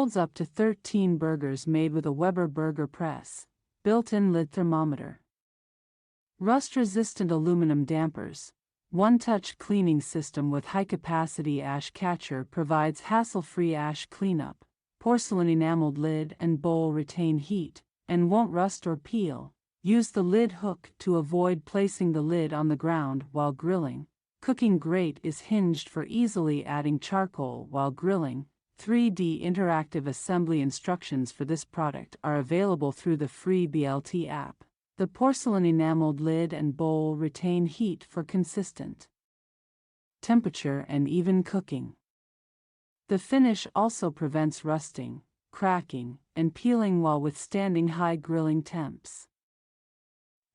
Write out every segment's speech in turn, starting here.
Holds up to 13 burgers made with a Weber burger press. Built-in lid thermometer. Rust-resistant aluminum dampers. One-touch cleaning system with high-capacity ash catcher provides hassle-free ash cleanup. Porcelain enameled lid and bowl retain heat and won't rust or peel. Use the lid hook to avoid placing the lid on the ground while grilling. Cooking grate is hinged for easily adding charcoal while grilling. 3D interactive assembly instructions for this product are available through the free BLT app. The porcelain enameled lid and bowl retain heat for consistent temperature and even cooking. The finish also prevents rusting, cracking, and peeling while withstanding high grilling temps.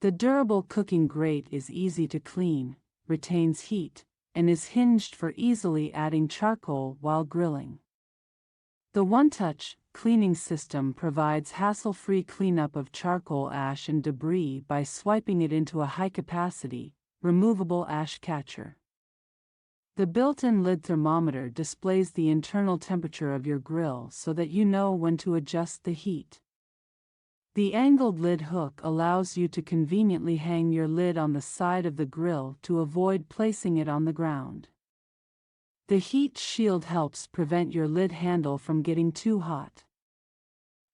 The durable cooking grate is easy to clean, retains heat, and is hinged for easily adding charcoal while grilling. The one-touch cleaning system provides hassle-free cleanup of charcoal ash and debris by swiping it into a high-capacity, removable ash catcher. The built-in lid thermometer displays the internal temperature of your grill so that you know when to adjust the heat. The angled lid hook allows you to conveniently hang your lid on the side of the grill to avoid placing it on the ground. The heat shield helps prevent your lid handle from getting too hot.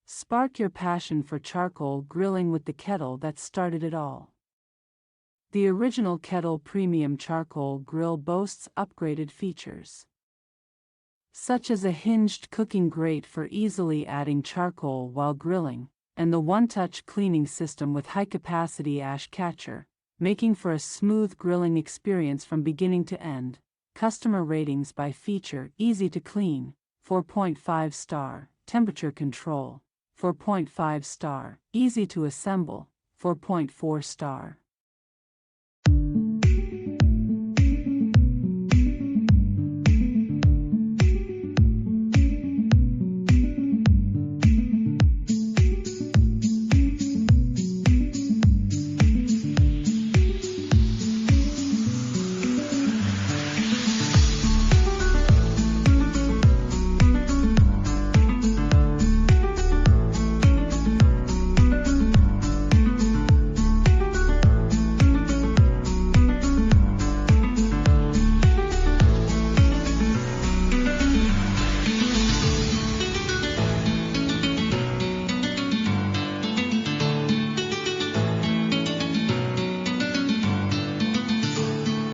Spark your passion for charcoal grilling with the Kettle that started it all. The original Kettle Premium Charcoal Grill boasts upgraded features, such as a hinged cooking grate for easily adding charcoal while grilling, and the one-touch cleaning system with high-capacity ash catcher, making for a smooth grilling experience from beginning to end. Customer ratings by feature: easy to clean, 4.5 star, temperature control, 4.5 star, easy to assemble, 4.4 star.